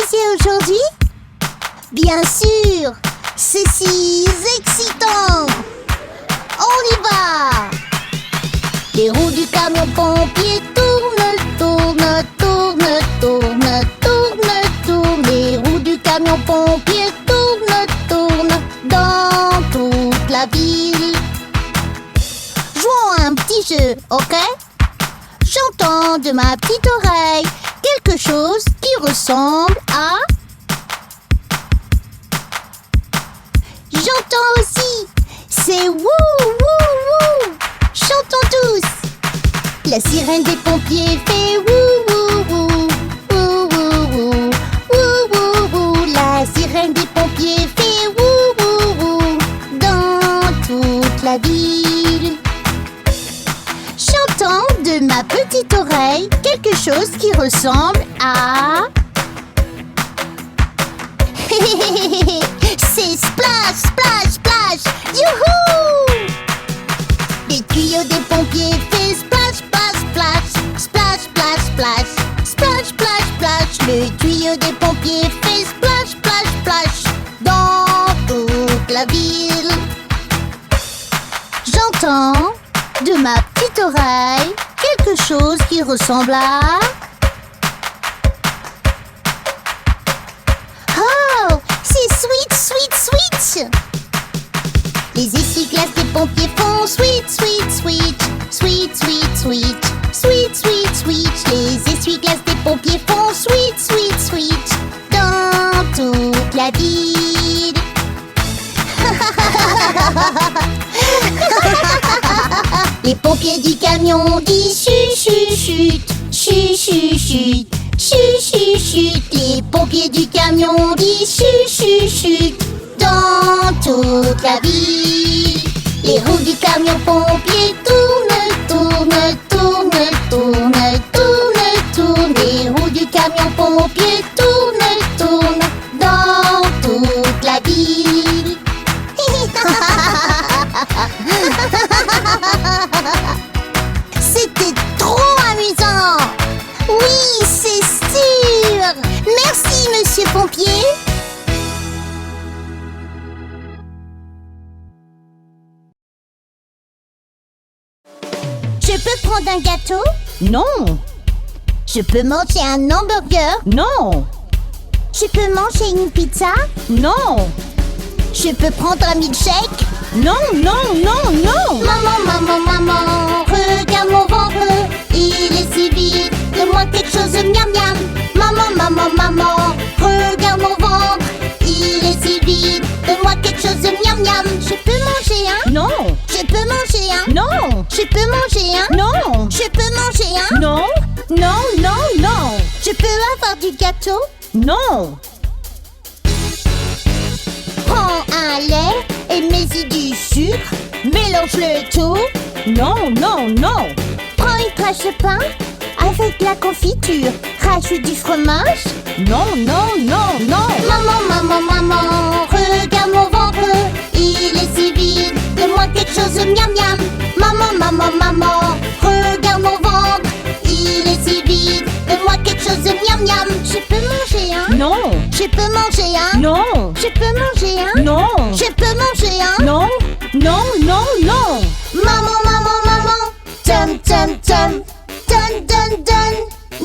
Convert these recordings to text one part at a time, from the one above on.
c'est aujourd'hui? Bien sûr, c'est si excitant. On y va. Les roues du camion pompier tournent, tournent, tournent, tournent, tournent, tournent. Les roues du camion pompier tournent, tournent dans toute la ville. Jouons à un petit jeu, ok? J'entends de ma petite oreille quelque chose qui ressemble à... J'entends aussi, c'est wouh, wouh, wouh. Chantons tous. La sirène des pompiers fait wouh, wouh, wouh, wouh, wouh, wouh, wouh, wouh, wouh. La sirène des pompiers fait wouh, wouh, wouh dans toute la ville. J'entends de ma petite oreille quelque chose qui ressemble à... C'est splash, splash, splash. Youhou! Les tuyaux des pompiers fait splash, splash, splash, splash, splash, splash, splash, splash, splash. Le tuyau des pompiers fait splash, splash, splash dans toute la ville. J'entends de ma petite oreille quelque chose qui ressemble à... Oh, c'est sweet, sweet, sweet. Les essuie-glaces des pompiers font sweet, sweet, sweet, sweet, sweet, sweet, sweet, sweet, sweet. Les essuie-glaces des pompiers font sweet, sweet, sweet dans toute la ville. Les pompiers du camion disent chut, chut, chut, chut, chut, chut, chut, chut, chut. Les pompiers du camion disent chut, chut, chut dans toute la ville. Les roues du camion pompier tournent, tournent, tournent, tournent, tournent, tournent. Les roues du camion pompier tournent, tournent dans toute la ville. C'était trop amusant. Oui, c'est sûr. Merci, monsieur pompier. Je peux prendre un gâteau? Non, Je peux manger un hamburger? non, Je peux manger une pizza? non, Je peux prendre un milkshake? non, non, non, non. Maman, maman, maman, regarde mon ventre, il est si vide, donne-moi quelque chose, miam miam. Maman, maman, maman, regarde mon ventre, il est si vide, donne-moi quelque chose, miam miam. Je peux manger un? Non, Je peux manger un? non, Je peux manger un? non, Je peux manger un? non, non, non, non, Je peux avoir du gâteau? non, Prends un lait et mets-y du sucre, mélange le tout. non, non, non, Prends une tranche de pain avec la confiture, rajoute du fromage. non, non, non, non. Maman, maman, maman, regarde mon ventre, il est si vide, donne-moi quelque chose, miam miam. Maman, maman, maman, regarde mon ventre, il est si vide, donne-moi quelque chose, miam miam. Je peux manger un? Non, Je peux manger un? non, Je peux manger un? non, Je peux manger un? non, non, non, non. Maman, maman, maman, tum tum tum, dun dun dun,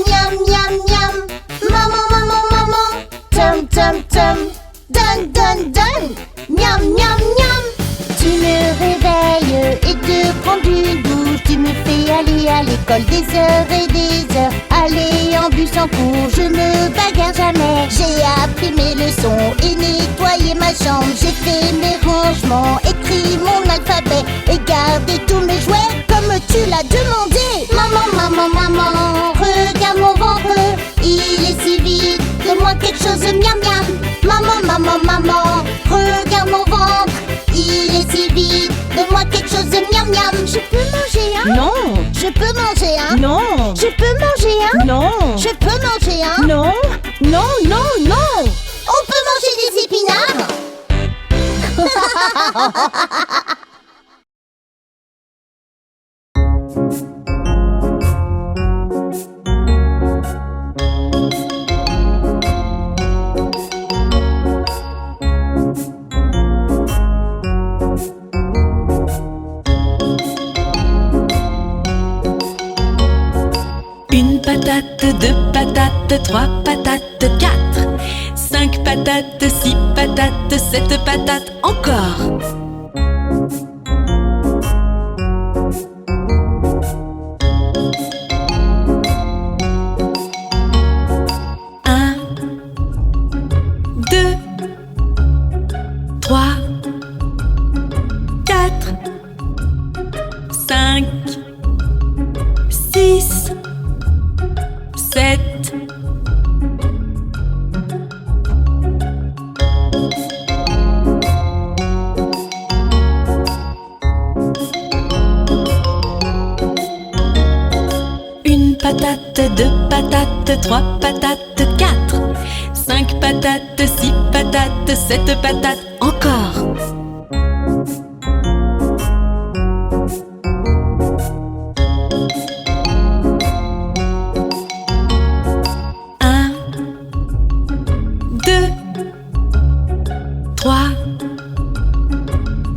miam miam miam. Maman, maman, maman, tum tum tum, dun dun dun, miam miam miam. Tu me réveilles et te prends une douche, tu me fais aller à l'école des heures et des heures. Aller en bus en cours, je me bagarre jamais. J'ai appris mes leçons et nettoyé ma chambre. J'ai fait mes rangements, écrit mon alphabet et gardé tous mes jouets comme tu l'as demandé. Maman, maman, maman, regarde mon ventre, il est si vide, donne-moi quelque chose, miam miam. Maman, maman, maman, regarde mon ventre, il est si vide, donne-moi quelque chose, miam miam. Je peux manger un? Non, Je peux manger un? non, Je peux manger un? non, Je peux manger un? non, non, non, non. On peut manger des épinards? 2 patates, 3 patates, 4, 5 patates, 6 patates, 7 patates, encore. Un, 2, 3, 4, 5, 6, 7. Une patate, 2 patates, 3 patates, 4, 5 patates, 6 patates, 7 patates, encore. Un, 2, 3,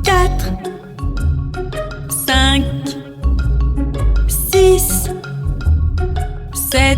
4, 5, 6, 7.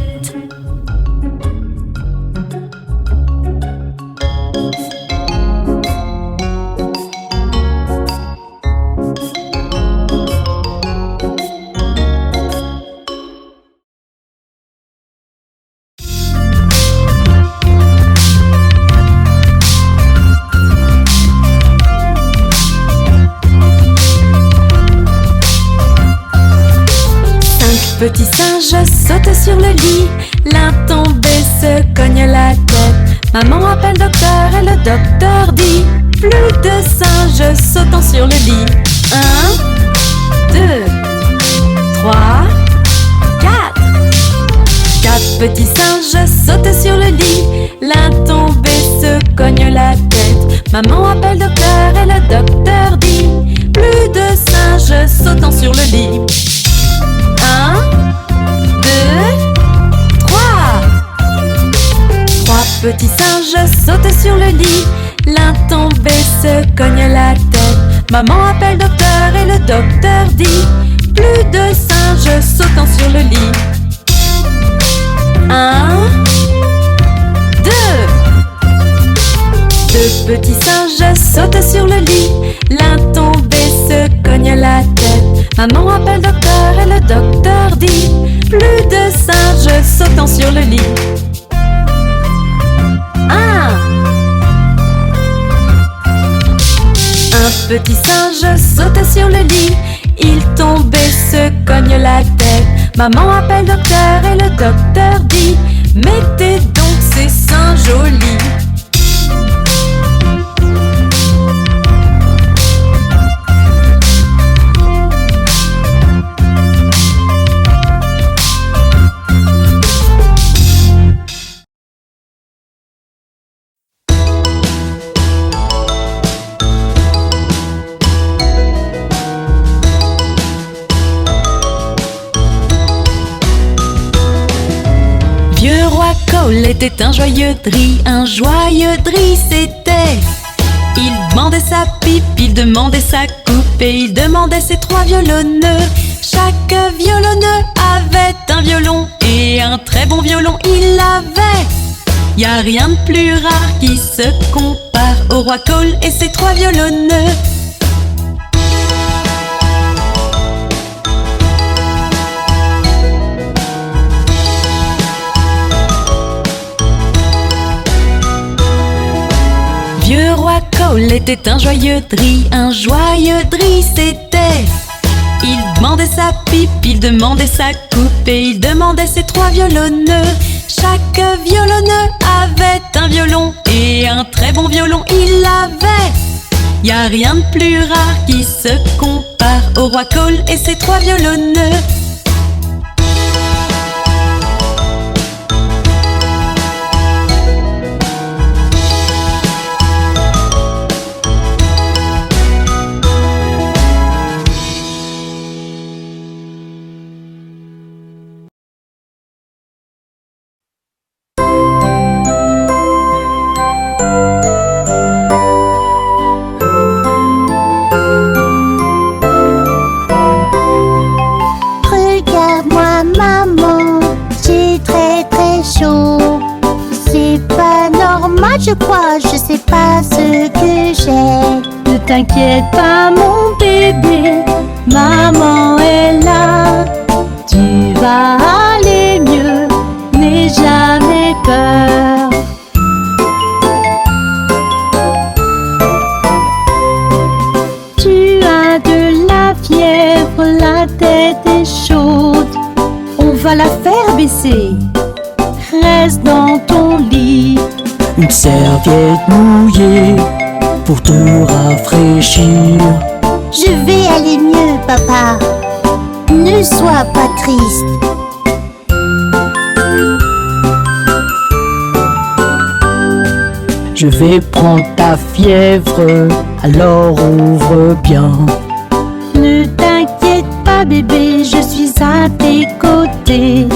Petit singe saute sur le lit, l'un tombé se cogne la tête. Maman appelle docteur et le docteur dit: plus de singes sautant sur le lit. 1, 2, 3, 4. 4 petits singes sautent sur le lit, l'un tombé se cogne la tête. Maman appelle docteur et le docteur dit: plus de singes sautant sur le lit. 1, 2, 3. 3 petits singes sautent sur le lit, l'un tombé se cogne la tête. Maman appelle docteur et le docteur dit: plus de singes sautant sur le lit. 1, 2. 2 petits singes sautent sur le lit, l'un tombé se cogne la tête. Maman appelle docteur et le docteur dit: plus de singes sautant sur le lit. 1. Un petit singe saute sur le lit, il tombe et se cogne la tête. Maman appelle docteur et le docteur dit: mettez donc ces singes au lit. Cole était un joyeux dri c'était. Il demandait sa pipe, il demandait sa coupe et il demandait ses 3 violonneux. Chaque violonneux avait un violon et un très bon violon il avait. Y a rien de plus rare qui se compare au roi Cole et ses 3 violonneux. Vieux roi Cole était un joyeux dri c'était. Il demandait sa pipe, il demandait sa coupe et il demandait ses 3 violonneux. Chaque violonneux avait un violon et un très bon violon il avait. Y a rien de plus rare qui se compare au roi Cole et ses 3 violonneux. est chaud. C'est pas normal, je crois, je sais pas ce que j'ai. Ne t'inquiète pas mon bébé, maman est là. Tu vas aller mieux, n'aie jamais peur. Tu as de la fièvre, la tête est chaude. On va la faire baisser. Reste dans ton lit. Une serviette mouillée pour te rafraîchir. Je vais aller mieux, papa. Ne sois pas triste. Je vais prendre ta fièvre, alors ouvre bien. Ne t'inquiète pas bébé, je suis à tes côtés.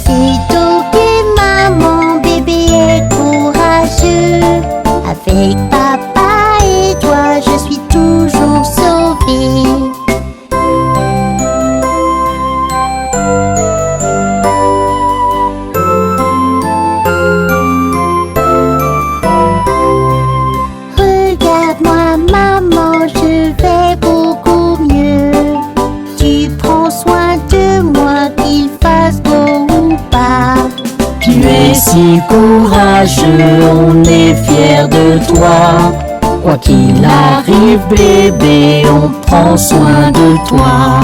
C'est ok, maman, bébé est courageux. Avec papa et toi, je suis toujours sauvée. Regarde-moi, maman, je vais beaucoup mieux. Tu prends soin de moi, qu'il fasse beau ou pas. Tu es si courageux, on est fiers de toi. Quoi qu'il arrive, bébé, on prend soin de toi.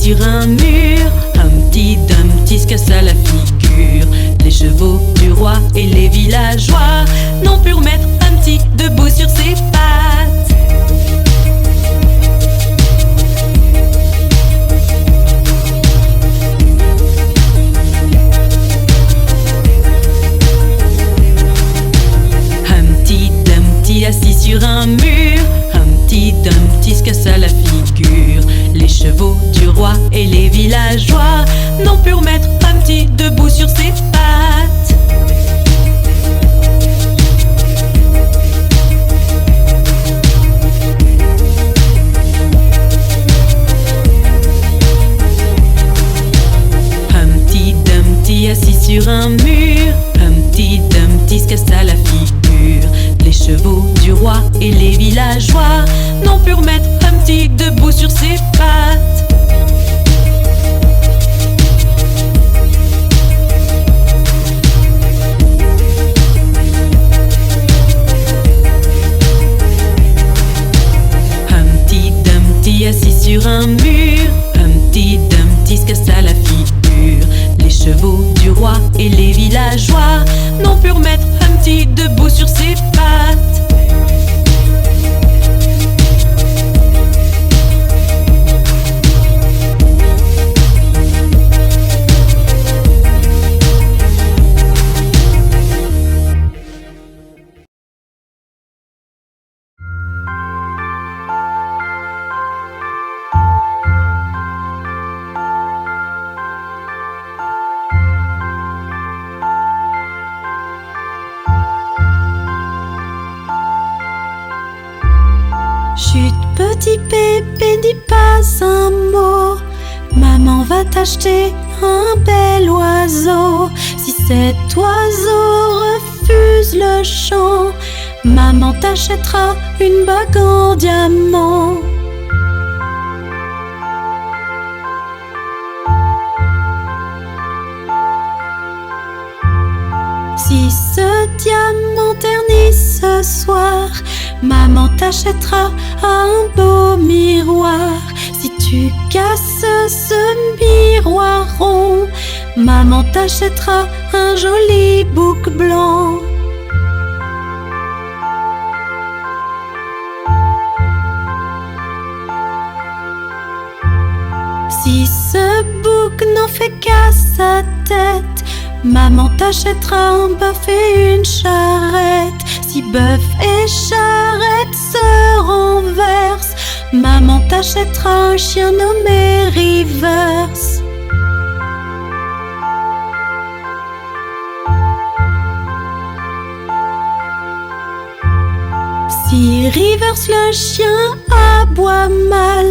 Sur un mur, Humpty Dumpty se cassa la figure. Les chevaux du roi et les villageois n'ont pu remettre Humpty debout sur ses pattes. Humpty Dumpty assis sur un mur, Humpty Dumpty se cassa la figure. Les chevaux du roi et les villageois n'ont pu remettre Humpty debout sur ses pattes. Humpty Dumpty assis sur un mur, Humpty Dumpty se cassa la figure. Les chevaux du roi et les villageois n'ont pu remettre Humpty debout sur ses pattes. Humpty Dumpty assis sur un mur, Humpty Dumpty se cassa la figure. Les chevaux du roi et les villageois n'ont pu remettre Humpty debout sur ses pattes. Chut, petit bébé, dis pas un mot. Maman va t'acheter un bel oiseau. Si cet oiseau refuse le chant, maman t'achètera une bague en diamant. Si ce diamant ternit ce soir, maman t'achètera un beau miroir. Si tu casses ce miroir rond, maman t'achètera un joli bouc blanc. coq n'en fait qu'à sa tête. Maman t'achètera un bœuf et une charrette. Si bœuf et charrette se renversent, maman t'achètera un chien nommé Rivers. Si Rivers le chien aboie mal,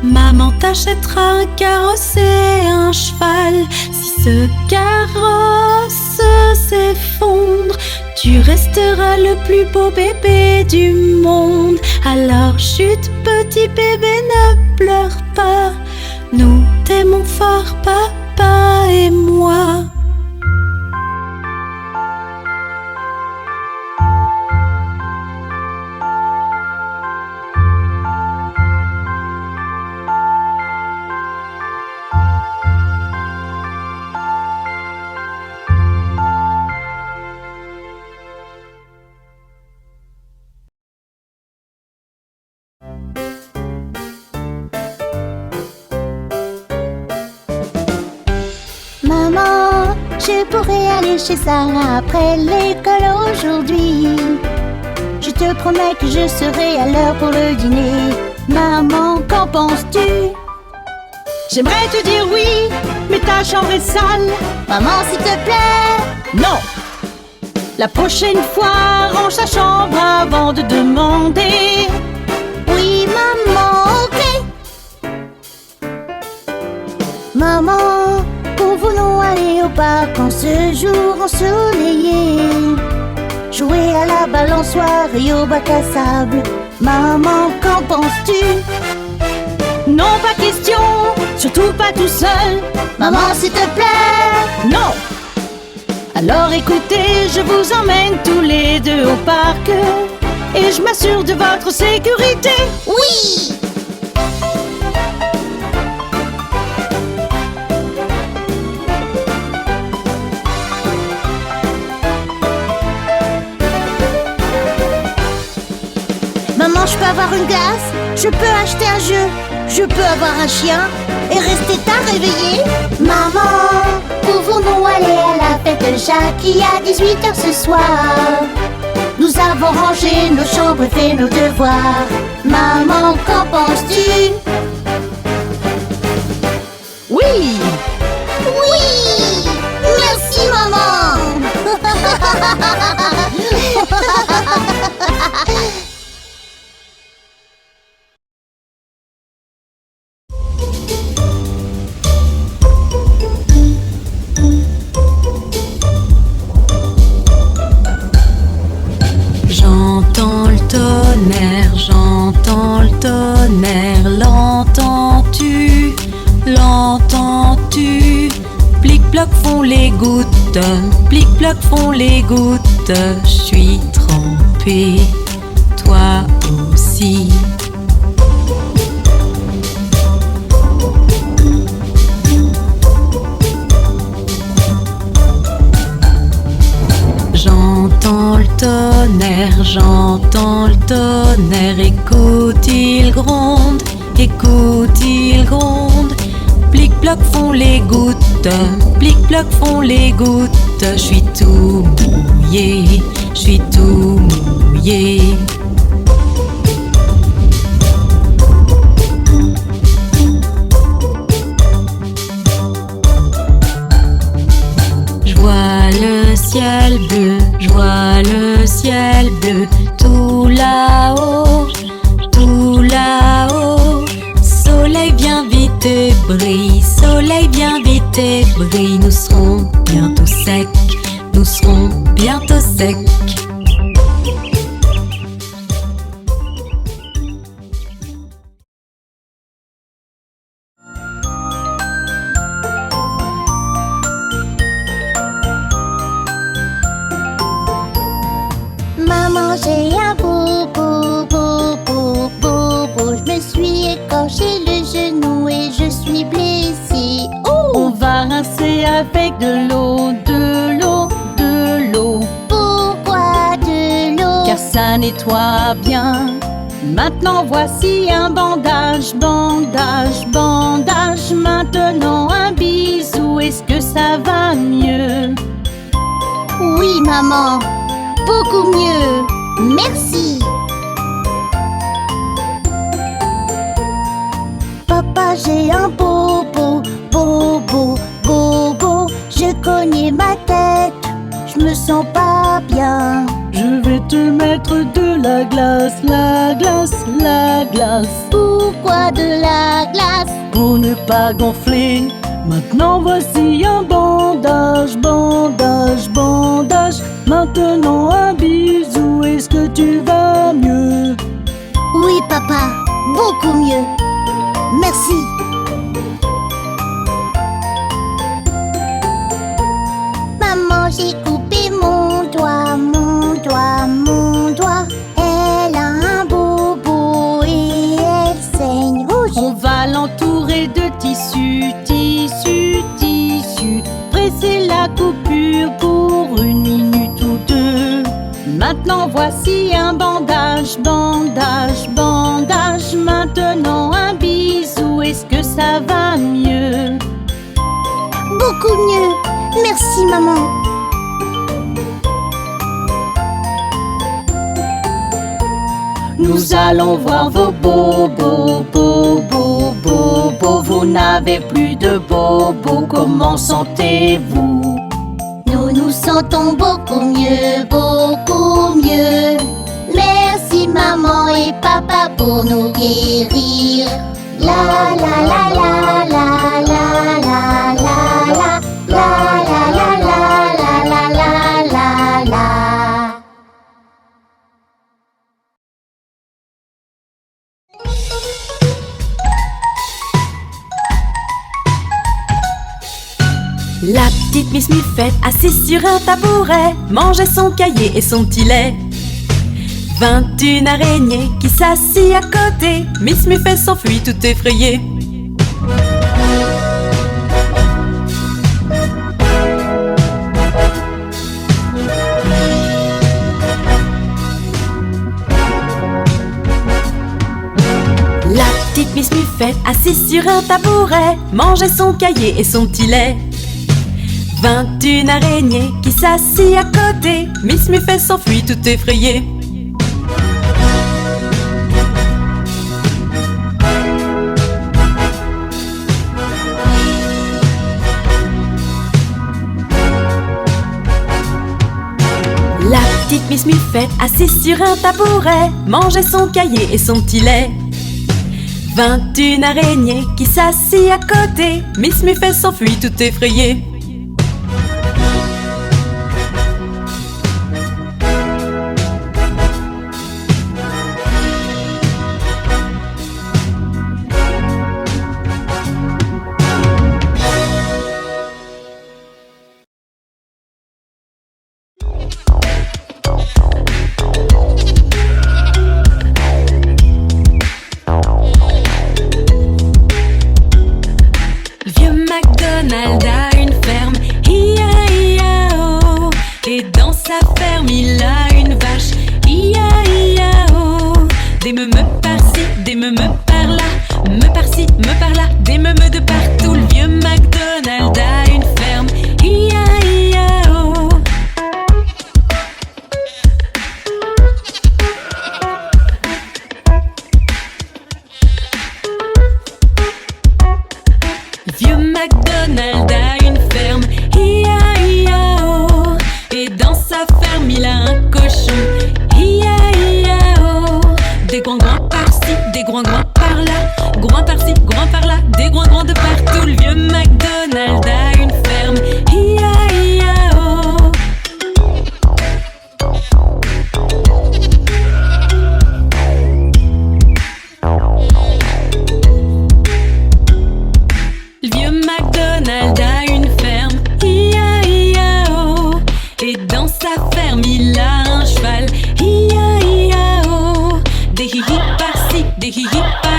maman t'achètera un carrosse et un cheval. Si ce carrosse s'effondre, tu resteras le plus beau bébé du monde. Alors chut, petit bébé, ne pleure pas. Nous t'aimons fort, papa et moi. Maman, je pourrais aller chez Sarah après l'école aujourd'hui. Je te promets que je serai à l'heure pour le dîner. Maman, qu'en penses-tu? J'aimerais te dire oui, mais ta chambre est sale. Maman, s'il te plaît. Non. La prochaine fois, range ta chambre avant de demander. Oui, maman, ok. Maman, pouvons-nous aller au parc en ce jour ensoleillé? Jouer à la balançoire et au bac à sable. Maman, qu'en penses-tu? Non, pas question, surtout pas tout seul. Maman, s'il te plaît. Non. Alors écoutez, je vous emmène tous les deux au parc et je m'assure de votre sécurité. Oui. Maman, je peux avoir une glace? Je peux acheter un jeu? Je peux avoir un chien et rester tard réveillé? Maman, pouvons-nous aller à la fête de Jackie à 18h ce soir? Nous avons rangé nos chambres et fait nos devoirs. Maman, qu'en penses-tu? Oui. Oui! Merci, maman! J'entends le tonnerre, l'entends-tu? L'entends-tu? Plic-ploc font les gouttes, plic-ploc font les gouttes. Je suis trempée, toi aussi. J'entends le tonnerre, écoute, il gronde, écoute, il gronde. Plic-ploc font les gouttes, plic-ploc font les gouttes. Je suis tout mouillé, je suis tout mouillé. Je vois le ciel bleu, je vois le ciel bleu, tout là-haut, tout là-haut. Soleil viens vite et brille, soleil viens vite et brille. Nous serons bientôt secs, nous serons bientôt secs. Maman, j'ai un boubou, boubou, boubou. Je me suis écorché le genou et je suis blessée. On va rincer avec de l'eau, de l'eau, de l'eau. Pourquoi de l'eau? Car ça nettoie bien Maintenant voici un bandage, bandage, bandage. Maintenant un bisou, est-ce que ça va mieux? Oui, maman, beaucoup mieux. Merci. Papa, j'ai un bobo, bobo, bobo. Je cognais ma tête, je me sens pas bien. Je vais te mettre de la glace, la glace, la glace. Pourquoi de la glace? Pour ne pas gonfler. Maintenant voici un bandage, bandage, bandage. Maintenant un bisou, est-ce que tu vas mieux? Oui, papa, beaucoup mieux. Merci. Maman, j'ai coupé mon doigt, mon doigt, mon doigt. Elle a un bobo et elle saigne rouge. On va l'entourer de tissu, tissu, tissu. Presser la coupure pour 1 minute ou 2. Maintenant voici un bandage, bandage, bandage. Maintenant un bisou, est-ce que ça va mieux? Beaucoup mieux. Merci, maman. Nous allons voir vos bobos, bobos, bobos. Vous n'avez plus de bobos, comment sentez-vous? Nous nous sentons beaucoup mieux, beaucoup mieux. Merci maman et papa pour nous guérir. La la la la la la la la la la la la la la la la la. La petite Miss Muffette, assise sur un tabouret, mangeait son cahier et son petit lait. 21 araignées qui s'assit à côté, Miss Muffette s'enfuit tout effrayée. La petite Miss Muffette, assise sur un tabouret, mangeait son cahier et son petit lait. 21 araignées qui s'assit à côté, Miss Muffette s'enfuit tout effrayée. La petite Miss Muffette, assise sur un tabouret, mangeait son cahier et son petit lait. 21 araignées qui s'assit à côté, Miss Muffette s'enfuit tout effrayée. MacDonald a une ferme, ia-ia-o. Et dans sa ferme il a une vache, ia-ia-o. Des meumeux par-ci, des meumeux par-là, me par-ci, me par-là, des meumeux de partout. Le vieux MacDonald a une ferme, ia-ia-o. Vieux MacDonald a une ferme, ia-ia-o. Et dans sa ferme il a un cochon, ia-ia-o. Des groins-groins par-ci, des groins-groins par-là, groins par-ci, groins par-là, des groins-groins de partout. Le vieux MacDonald a une ferme, ia-ia-o. Le vieux MacDonald a une ferme, ia-ia-o. Et dans sa ferme il a un cheval, ia-ia-o. Des hi-hi par-ci, des hi-hi par-là.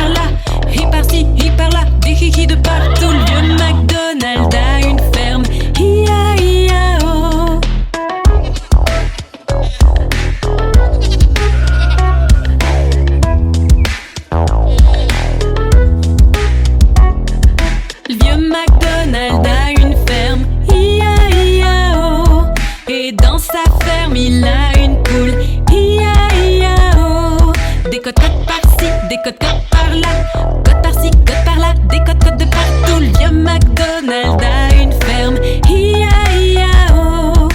cotes par-ci, des cotes par-là. Cotes par-ci, cotes par-là, des cotes de partout. Le vieux McDonald a une ferme. Hi-ya-hi-ya-oh.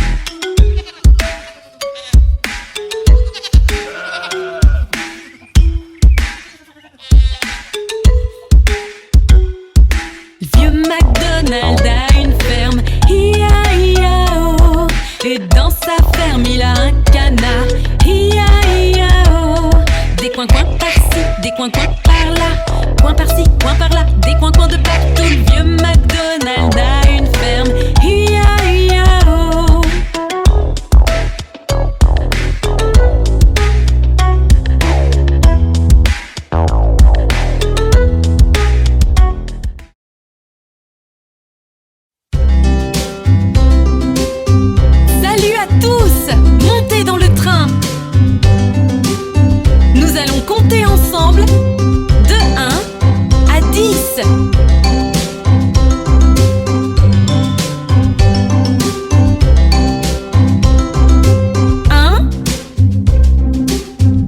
Le vieux McDonald a une ferme. Hi-ya-hi-ya-oh. Et dans sa ferme, il a un canard. Hi-ya-hi-ya-oh. Des coins-coins par-ci, des coins-coins par-là. Coin par-ci, coin par-là, des coins-coins de partout. Le vieux McDonald a une ferme. Hi-ya-hi-ya-oh. Salut à tous! Montez dans le train! Nous allons compter ensemble de 1 à 10. 1,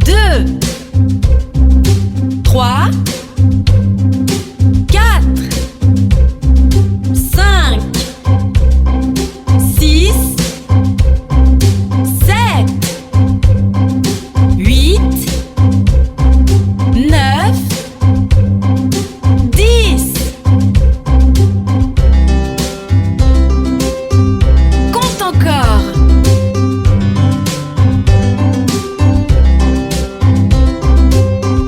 2, 3, 4, 5, 6, 7, 8, 9, 10. Compte encore.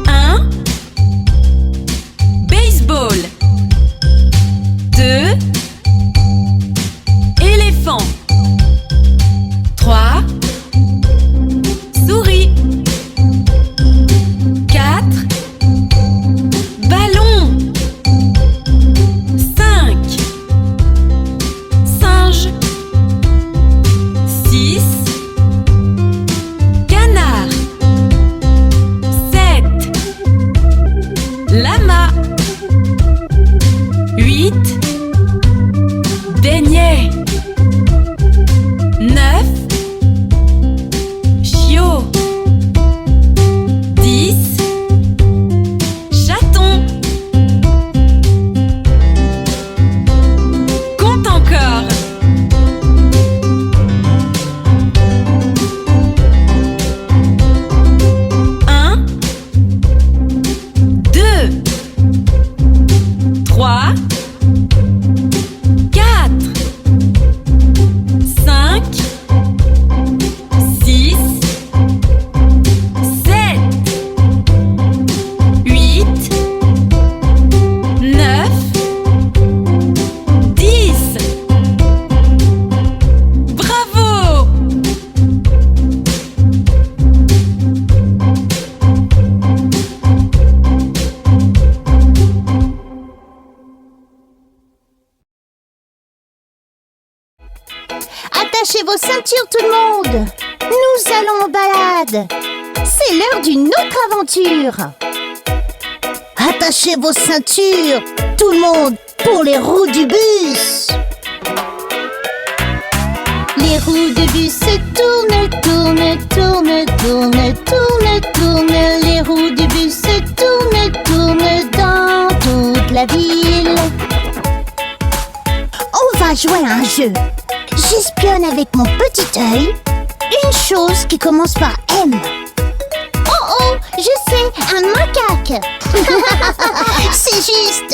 1, baseball. 2, éléphant. 3, souris. 4, ballon. 5, singe. 6, canard. 7, lama. 8, beignet. 9, chiot. 10, chaton. Compte encore. 1, 2, 3, 4, 5, 6, 7, 8, 9, 10. Bravo! Attachez vos ceintures tout le monde. Nous allons en balade. C'est l'heure d'une autre aventure. Attachez vos ceintures tout le monde pour les roues du bus. Les roues du bus se tournent, tournent, tournent, tournent, tournent, tournent. Les roues du bus se tournent, tournent dans toute la ville. On va jouer à un jeu. J'espionne avec mon petit œil une chose qui commence par M. Oh oh, je sais, un macaque. C'est juste.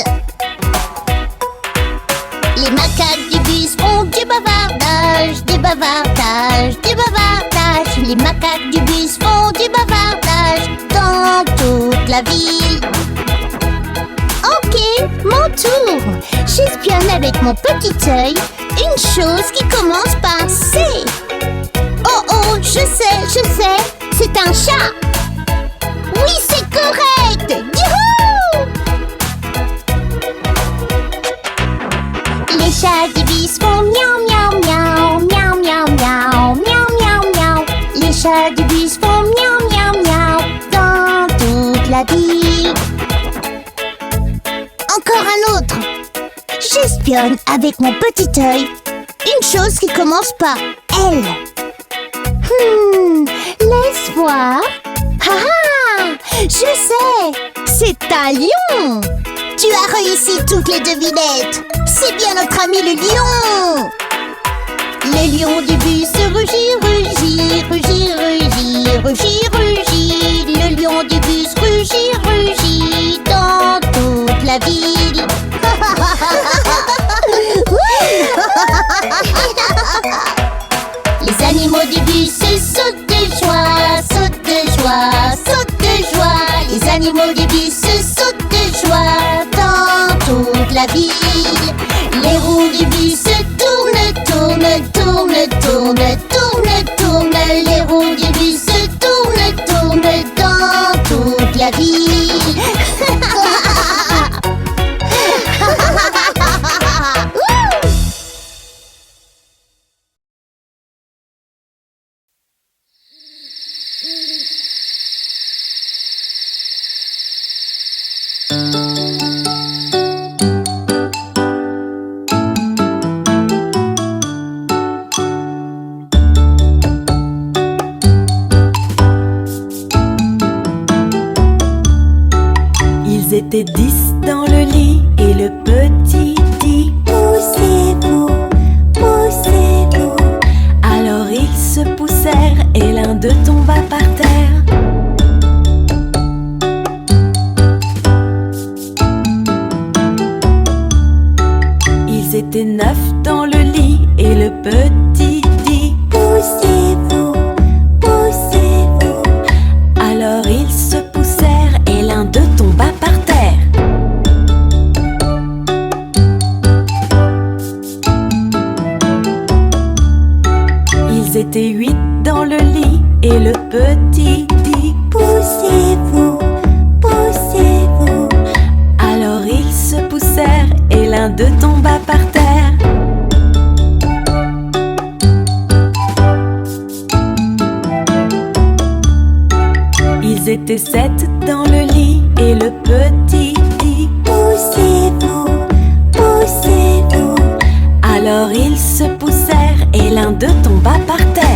Les macaques du bus font du bavardage, du bavardage, du bavardage. Les macaques du bus font du bavardage dans toute la ville. Ok, mon tour. J'espionne avec mon petit œil une chose qui commence par C. Oh oh, je sais, c'est un chat. Oui, c'est correct. Youhou! Les chats du bus font miaou miaou miaou, miaou miaou miaou, miaou miaou miaou. Les chats du bus font miaou miaou miaou dans toute la ville. Encore un autre. J'espionne avec mon petit œil une chose qui commence par L. Laisse voir. Ah ah! Je c'est un lion. Tu as réussi toutes les devinettes. C'est bien notre ami le lion. Le lion du bus rugit, rugit, rugit, rugit, rugit, rugit. Le lion du bus rugit, rugit dans toute la ville. Les animaux du bus sautent de joie, sautent de joie, sautent de joie. Les animaux du bus sautent de joie dans toute la ville. Les roues du bus tournent, tournent, tournent, tournent, tournent, tournent. Les roues du bus tournent, tournent dans toute la ville. Ils étaient 10 dans le lit et le petit dit poussez-vous, poussez-vous. Alors ils se poussèrent et l'un d'eux tomba par terre. Ils étaient 9 dans le lit et le petit dit poussez-vous, poussez-vous. Alors ils se poussèrent et l'un d'eux tomba par terre. Ils étaient 8 dans le lit et le petit dit poussez-vous, poussez-vous. Alors ils se poussèrent et l'un d'eux tomba par terre. Ils étaient 7 dans le lit et le petit dit poussez-vous, poussez-vous. Alors ils se poussèrent et l'un d'eux tomba par terre.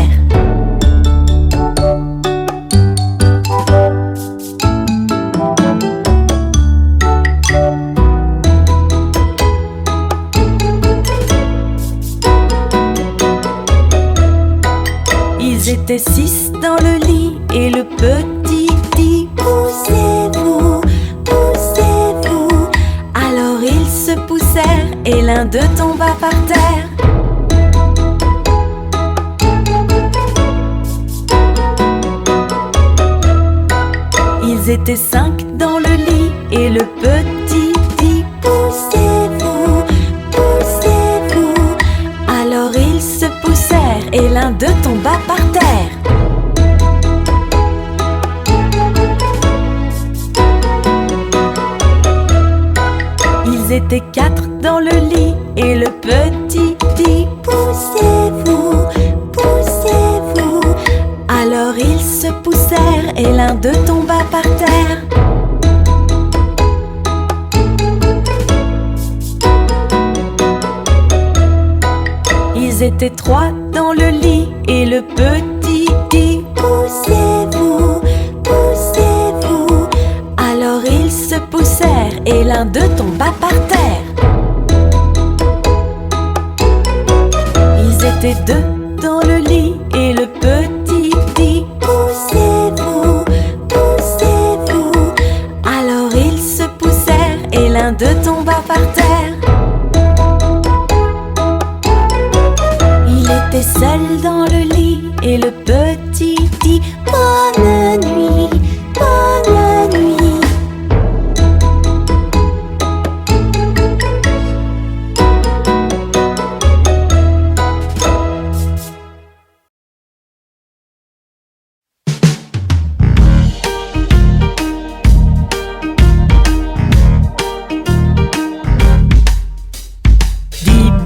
Ils étaient 6 dans le lit et le petit dit poussez-vous, poussez-vous. Alors ils se poussèrent et l'un d'eux tomba par terre. Ils étaient 5 dans le lit et le petit dit poussez-vous, poussez-vous. Alors ils se poussèrent et l'un d'eux tomba par terre. Ils étaient 4 dans le lit et le petit dit poussez-vous, poussez-vous. Alors ils se poussèrent et l'un d'eux tomba par terre. Ils étaient 3 dans le lit et le petit dit poussez-vous, poussez-vous. Alors ils se poussèrent et l'un d'eux tomba par terre. Ils étaient 2 dans le lit et le petit dit poussez-vous, poussez-vous. Alors ils se poussèrent et l'un d'eux tomba par terre. Il était seul dans le lit et le petit dit bonne nuit, bonne nuit.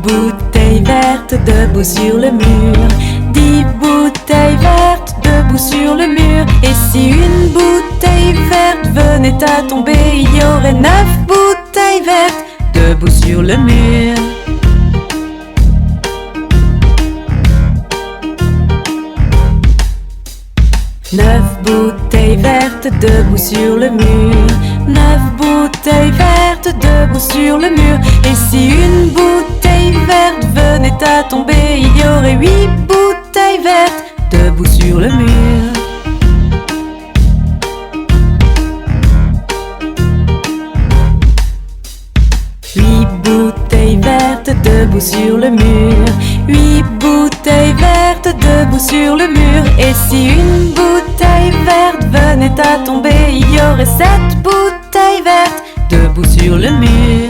Bouteilles vertes debout sur le mur, 10 bouteilles vertes debout sur le mur. Et si une bouteille verte venait à tomber, il y aurait 9 bouteilles vertes debout sur le mur. Neuf bouteilles vertes debout sur le mur, 9 bouteilles vertes debout sur le mur. Et si une bouteille verte venait à tomber, il y aurait 8 bouteilles vertes debout sur le mur. Bouteilles vertes debout sur le mur. 8 bouteilles vertes debout sur le mur. Et si une bouteille verte venait à tomber, il y aurait 7 bouteilles vertes debout sur le mur.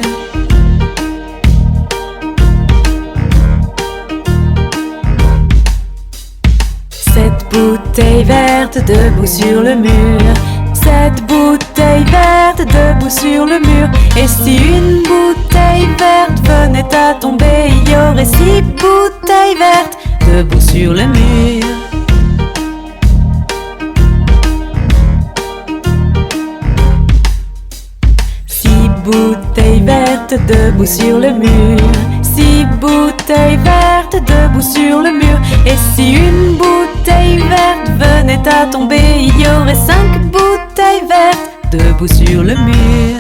Sept bouteilles vertes debout sur le mur. 7 bouteilles vertes debout sur le mur. Et si une bouteille verte venait à tomber, il y aurait 6 bouteilles vertes debout sur le mur. Bouteilles vertes debout sur le mur. 6 bouteilles vertes debout sur le mur. Et si une bouteille verte venait à tomber, il y aurait 5 bouteilles vertes debout sur le mur.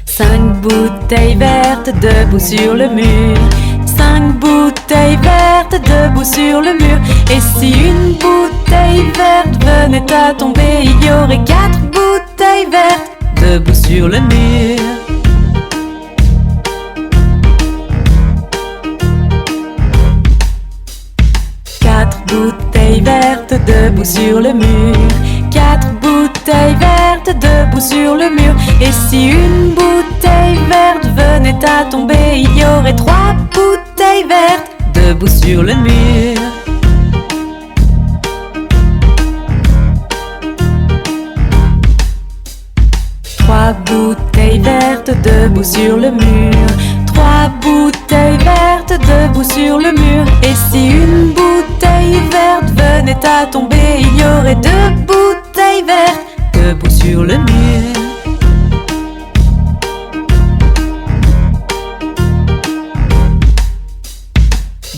Cinq bouteilles vertes debout sur le mur. 5 bouteilles vertes debout sur le mur. Et si une bouteille verte venait à tomber, il y aurait 4 bouteilles vertes debout sur le mur. Quatre bouteilles vertes debout sur le mur. 4 bouteilles vertes debout sur le mur. Et si une bouteille verte venait à tomber, il y aurait 3 bouteilles vertes debout sur le mur. Trois bouteilles vertes debout sur le mur. 3 bouteilles vertes debout sur le mur. Et si une bouteille verte venait à tomber, il y aurait 2 bouteilles vertes debout sur le mur.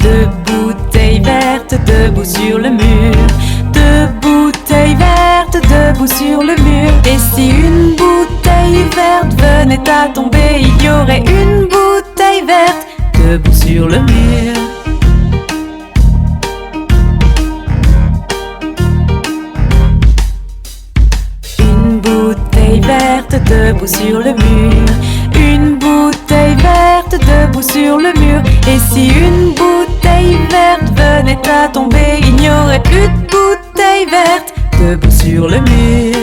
Deux bouteilles vertes debout sur le mur. 2 bouteilles vertes debout sur le mur. Et si une bouteille verte venait à tomber, il y aurait 1 bouteille verte debout sur le mur. Une bouteille verte debout sur le mur. 1 bouteille verte debout sur le mur. Et si une bouteille verte venait à tomber, il n'y aurait plus de bouteille verte debout sur le mur.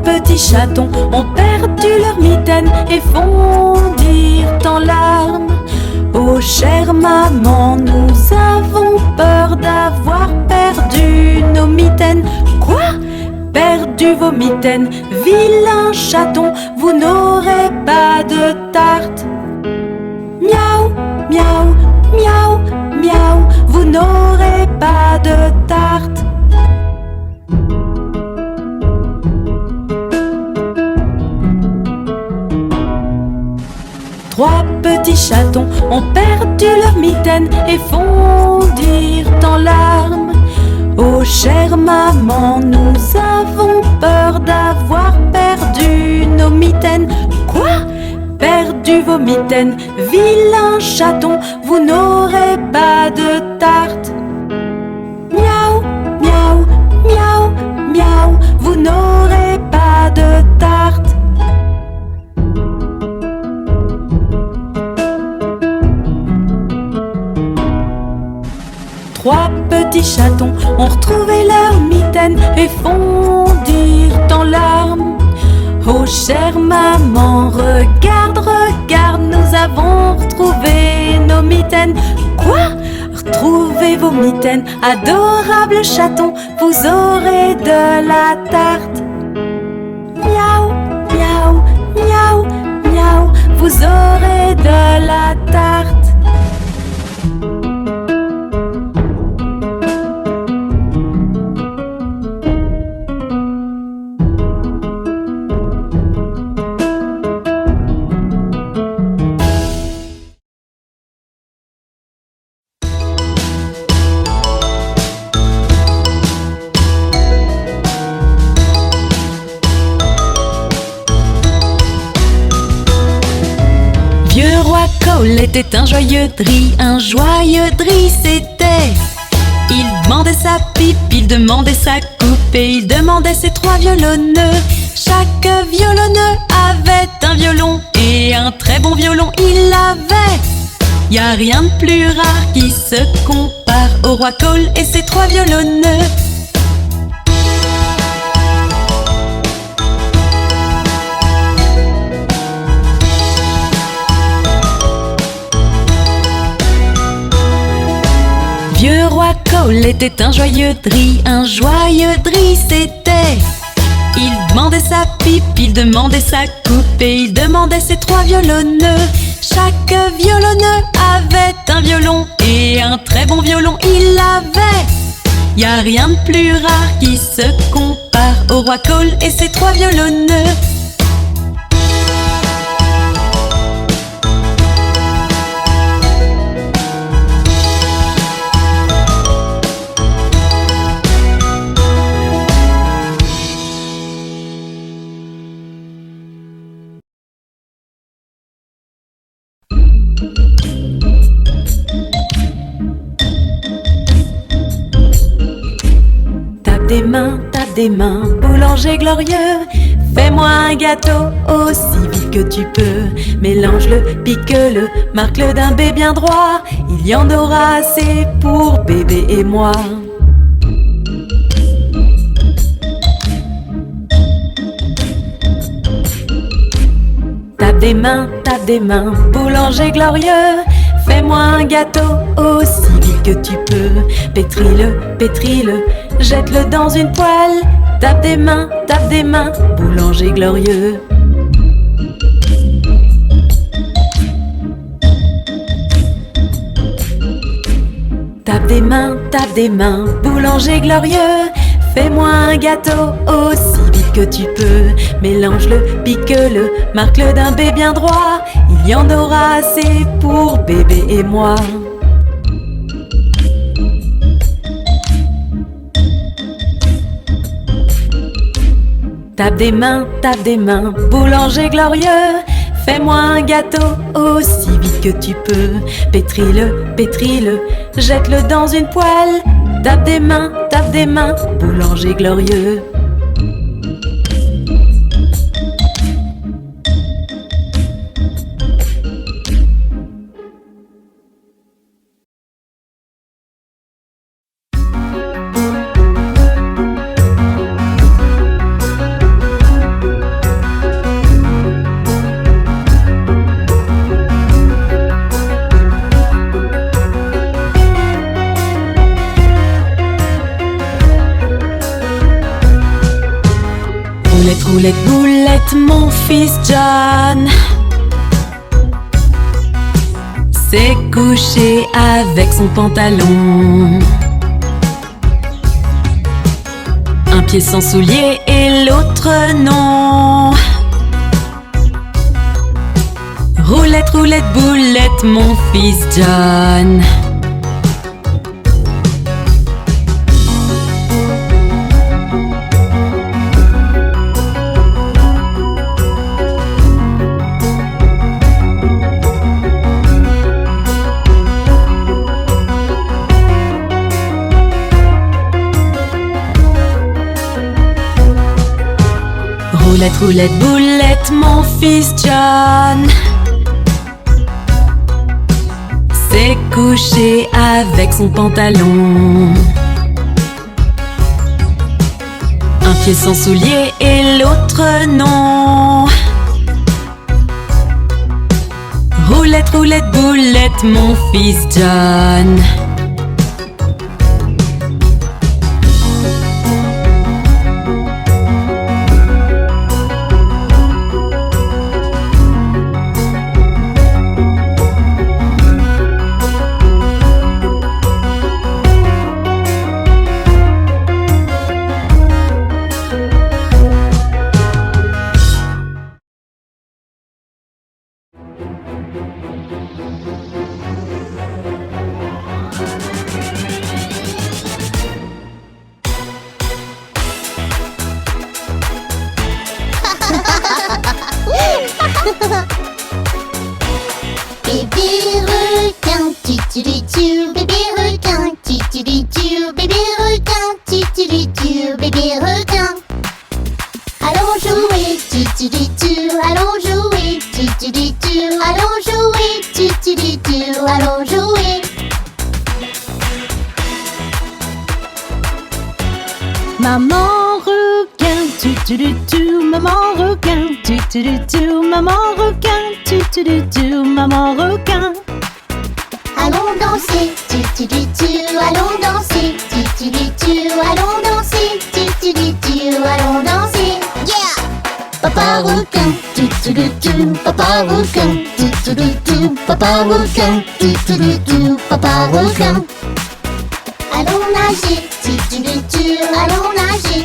Petits chatons ont perdu leur mitaine et fondirent en larmes. Oh chère maman, nous avons peur d'avoir perdu nos mitaines. Quoi? Perdu vos mitaines? Vilain chaton, vous n'aurez pas de tarte. Miaou, miaou, miaou, miaou, vous n'aurez pas de tarte. 3 petits chatons ont perdu leur mitaine et fondirent en larmes. Oh chère maman, nous avons peur d'avoir perdu nos mitaines. Quoi? Perdu vos mitaines? Vilain chaton, vous n'aurez pas de tarte. Miaou, miaou, miaou, miaou, vous n'aurez pas de tarte. 3 petits chatons ont retrouvé leur mitaine et fondirent en larmes. Oh chère maman, regarde, regarde, nous avons retrouvé nos mitaines. Quoi? Retrouvez vos mitaines, adorables chatons, vous aurez de la tarte. Miaou, Cole était un joyeux dri, c'était. Il demandait sa pipe, il demandait sa coupe et il demandait ses 3 violonneux. Chaque violonneux avait un violon et un très bon violon il avait. Y a rien de plus rare qui se compare au roi Cole et ses 3 violonneux. Vieux roi Cole était un joyeux dri, c'était. Il demandait sa pipe, il demandait sa coupe et il demandait ses 3 violonneux. Chaque violonneux avait un violon et un très bon violon il avait. Y a rien de plus rare qui se compare au roi Cole et ses 3 violonneux. Tape des mains, boulanger glorieux. Fais-moi un gâteau aussi vite que tu peux. Mélange-le, pique-le, marque-le d'un B bien droit. Il y en aura assez pour bébé et moi. Tape des mains, boulanger glorieux. Fais-moi un gâteau aussi vite que tu peux. Pétris-le, jette-le dans une poêle. Tape des mains, boulanger glorieux. Tape des mains, boulanger glorieux. Fais-moi un gâteau aussi vite que tu peux. Mélange-le, pique-le, marque-le d'un B bien droit. Il y en aura assez pour bébé et moi. Tape des mains, boulanger glorieux. Fais-moi un gâteau aussi vite que tu peux. Pétris-le, jette-le dans une poêle. Tape des mains, boulanger glorieux. Roulette, boulette, mon fils John s'est couché avec son pantalon. Un pied sans soulier et l'autre non. Roulette, roulette, boulette, mon fils John. Roulette, roulette, boulette, mon fils John s'est couché avec son pantalon. Un pied sans soulier et l'autre non. Roulette, roulette, boulette, mon fils John. Bébé requin, tu, bébé requin, tu, bébé requin, tu, bébé requin. Allons jouer, tu, allons jouer, tu, allons jouer, tu, allons jouer. Maman requin, maman requin, maman requin, maman requin. Allons danser, allons danser, allons danser, allons danser. Yeah! Papa requin, papa requin, papa requin, papa requin. Allons nager, allons nager,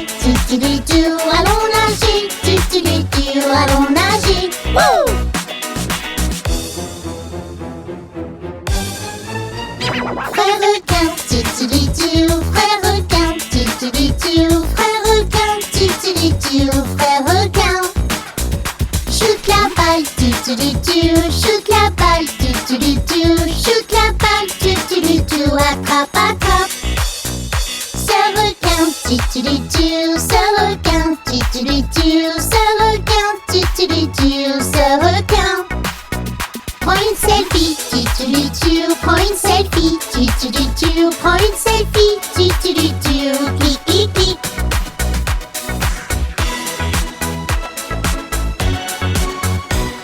allons nager, allons nager. Wouh! Frère requin, frère requin, frère requin, frère requin. Shoot la balle, shoot la balle, shoot la balle, attrape, attrape. Sœur requin, sœur requin, sœur requin, sœur requin. Prends une selfie, prends une selfie, prends une selfie, clic, clic, clic.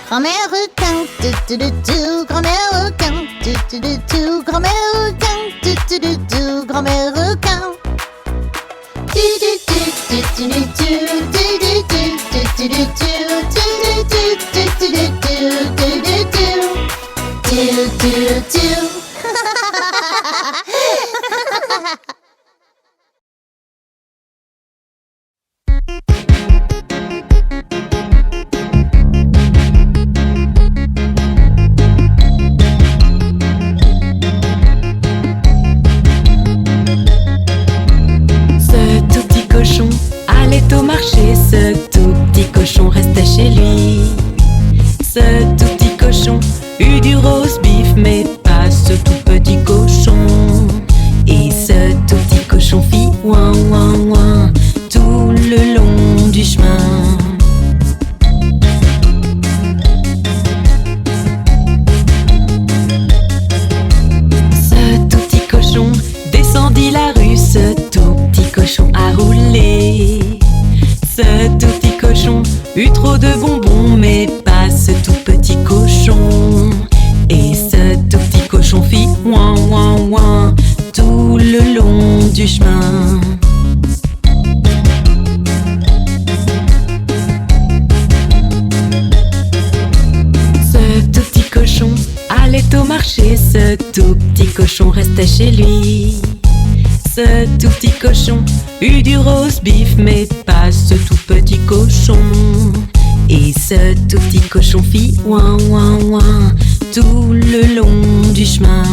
Grand-mère requin, grand-mère requin, grand-mère requin, grand-mère requin. Ce tout petit cochon allait au marché, ce tout petit cochon restait chez lui. Ce tout petit cochon eut du roast beef, mais pas ce tout petit cochon. Et ce tout petit cochon fit ouin ouin ouin tout le long du chemin. Ce tout petit cochon descendit la rue, ce tout petit cochon a roulé. Ce tout petit cochon eut trop de bonbons, mais pas ce tout petit cochon. Et ce tout petit cochon fit ouin ouin ouin tout le long du chemin. Ce tout petit cochon allait au marché, ce tout petit cochon restait chez lui. Ce tout petit cochon eut du roast beef, mais pas ce tout petit cochon. Et ce tout petit cochon fit ouin ouin ouin tout le long du chemin.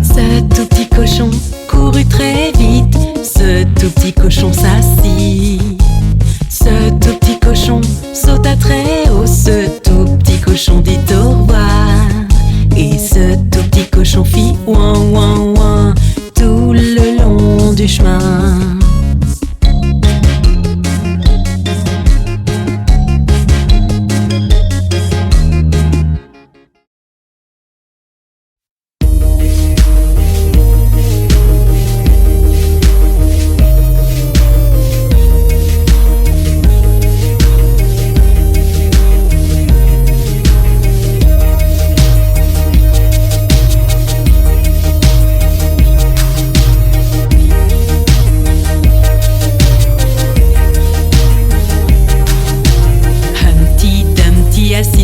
Ce tout petit cochon courut très vite, ce tout petit cochon s'assit. Ce tout petit cochon sauta très haut, ce tout petit cochon dit au revoir. Et ce tout petit cochon fit ouin ouin ouin tout le long du chemin.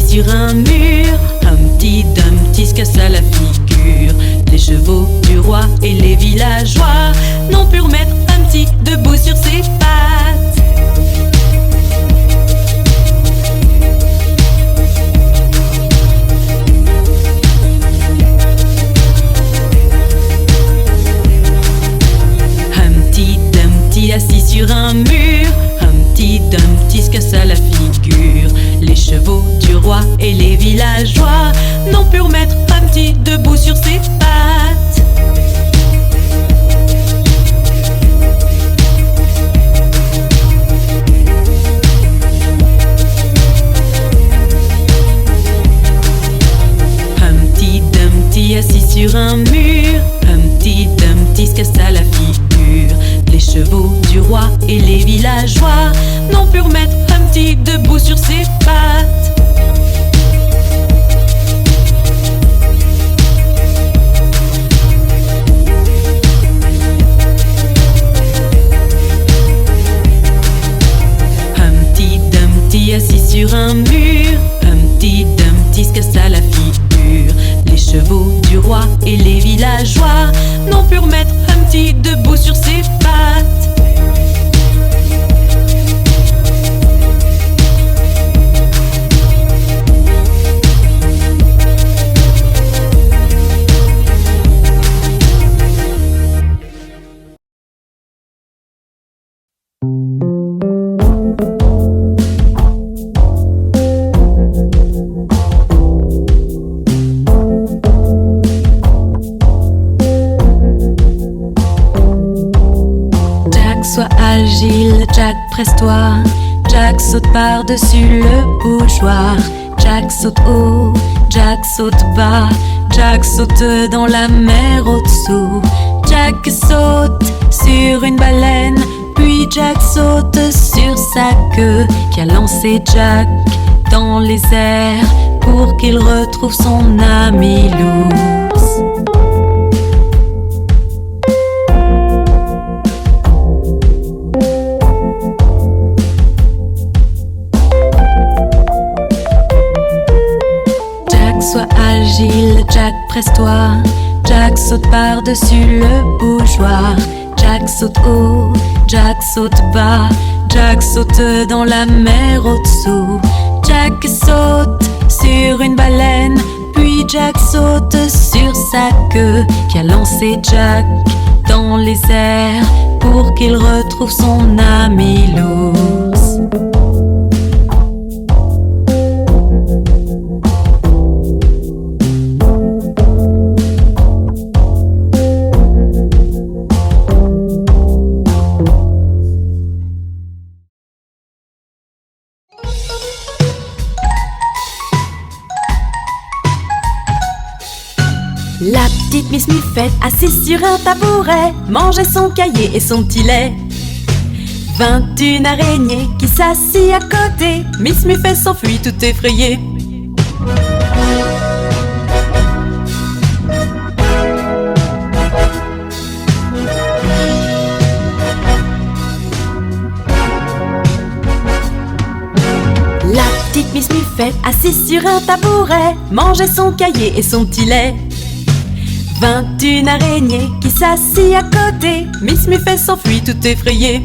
Sur un mur, Humpty Dumpty se cassa la figure. Les chevaux du roi et les villageois n'ont pu remettre Humpty debout sur ses pattes. Humpty Dumpty assis sur un mur, villageois n'ont pu remettre Humpty debout sur ses pattes. Humpty Dumpty assis sur un mur, Humpty Dumpty se cassa la figure. Les chevaux du roi et les villageois n'ont pu remettre Humpty debout sur ses pattes. Humpty Dumpty assis sur un mur, Humpty Dumpty se cassa la figure. Les chevaux du roi et les villageois n'ont pu remettre Humpty debout sur ses pattes. Sois agile, Jack, presse-toi. Jack saute par-dessus le bougeoir. Jack saute haut, Jack saute bas. Jack saute dans la mer au-dessous. Jack saute sur une baleine, puis Jack saute sur sa queue qui a lancé Jack dans les airs pour qu'il retrouve son ami l'ours. Sois agile, Jack, presse-toi. Jack saute par-dessus le bougeoir. Jack saute haut, Jack saute bas. Jack saute dans la mer au-dessous. Jack saute sur une baleine, puis Jack saute sur sa queue qui a lancé Jack dans les airs pour qu'il retrouve son ami l'ours. La petite Miss Muffette, assise sur un tabouret, mangeait son cahier et son petit lait. 21 araignées qui s'assit à côté, Miss Muffette s'enfuit tout effrayée. La petite Miss Muffette, assise sur un tabouret, mangeait son cahier et son petit lait. 21 araignées qui s'assit à côté, Miss Muffette s'enfuit tout effrayée.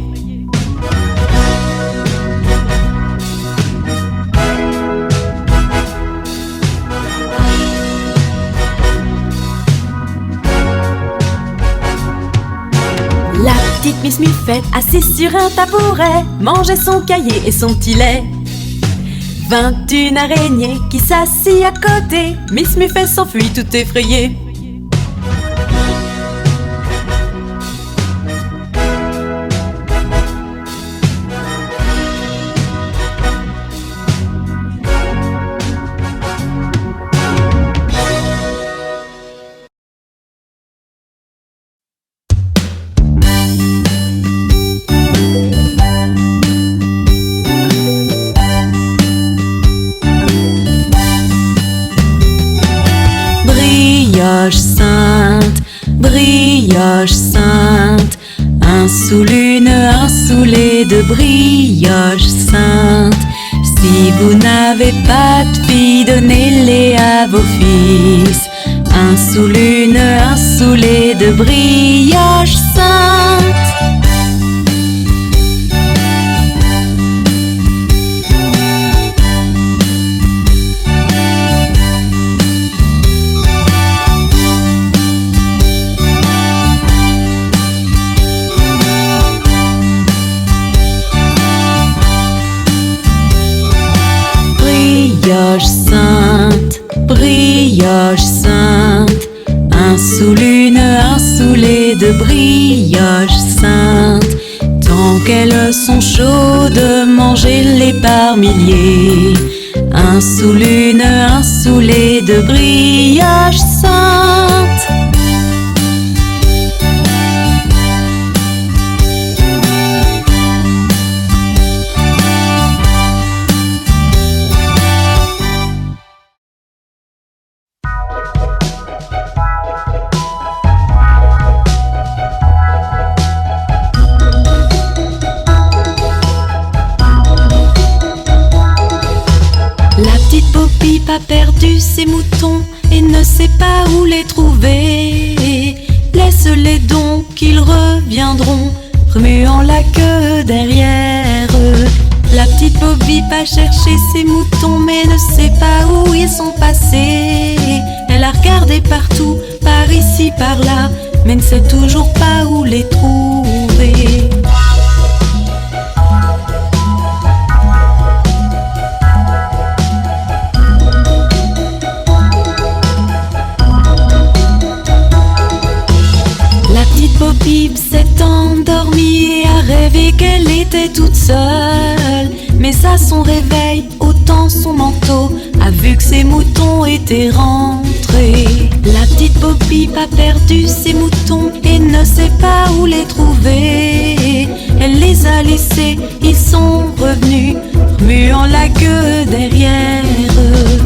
La petite Miss Muffette, assise sur un tabouret, mangeait son cahier et son petit lait. 21 araignées qui s'assit à côté, Miss Muffette s'enfuit tout effrayée. Brioche sainte, un sous l'une, un sous les deux, brioche sainte. Si vous n'avez pas de filles, donnez-les à vos fils. Un sous l'une, un sous les deux, brioche sainte. Brioche sainte, brioches saintes. Un sous l'une, un sous les deux brioches saintes. Tant qu'elles sont chaudes, mangez-les par milliers. Un sous l'une, un sous les deux brioches saintes. La petite Bo-Peep a perdu ses moutons et ne sait pas où les trouver. Laisse-les donc, ils reviendront, remuant la queue derrière eux. La petite Bo-Peep a cherché ses moutons mais ne sait pas où ils sont passés. Elle a regardé partout, par ici, par là, mais ne sait toujours pas où les trouver. Bo-Peep s'est endormie et a rêvé qu'elle était toute seule. Mais à son réveil, ôtant son manteau, a vu que ses moutons étaient rentrés. La petite Bo-Peep a perdu ses moutons et ne sait pas où les trouver. Elle les a laissés, ils sont revenus, remuant la queue derrière eux.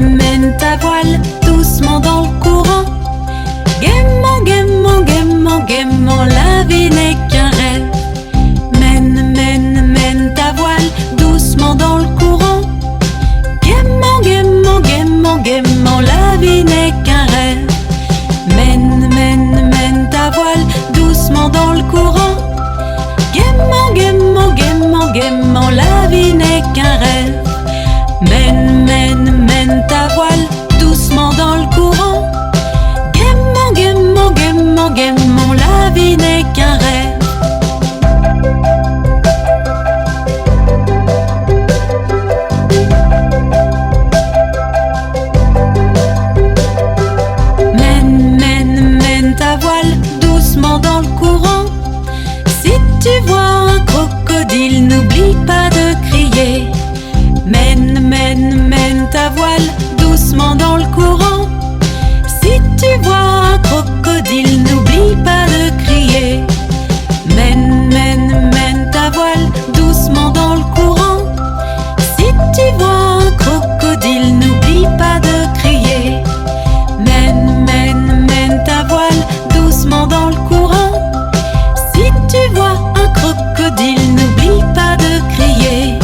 Mène ta voile doucement dans le courant. Gaiement, gaiement, gaiement, gaiement, la vie n'est qu'un rêve. Mène ta voile doucement dans le courant. Gaiement, gaiement, gaiement, gaiement, la vie n'est qu'un rêve. Mène ta voile doucement dans le courant. Gaiement, gaiement, gaiement, gaiement, la vie n'est qu'un rêve. Mène ta voile doucement dans le courant. Gaiement, gaiement, gaiement, gaiement, la vie n'est qu'un rêve. Mène ta voile doucement dans le courant. Si tu vois un crocodile, n'oublie pas de crier. Mène ta voile doucement dans le courant. Si tu vois un crocodile, n'oublie pas de crier. Mène ta voile doucement dans le courant. Si tu vois un crocodile, n'oublie pas de crier. Mène ta voile doucement dans le courant. Si tu vois un crocodile, n'oublie pas de crier.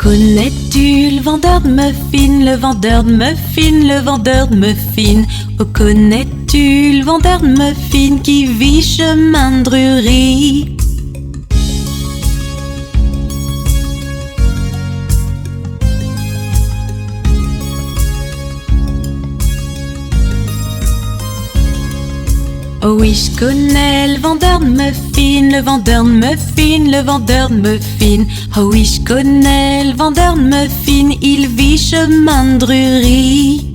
Connais-tu le vendeur de muffins, le vendeur de muffins, le vendeur de muffins? Oh, connais-tu le vendeur de muffins qui vit chemin de Drury? Oh oui, je connais le vendeur de muffins, le vendeur de muffins, le vendeur de muffins. Oh oui, je connais le vendeur de muffins, il vit chemin de Drury.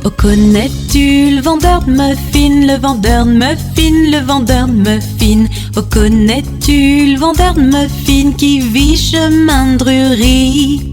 Oh, connais-tu le vendeur de muffins, le vendeur de muffins, le vendeur de muffins? Oh, connais-tu le vendeur de muffins qui vit chemin de Drury?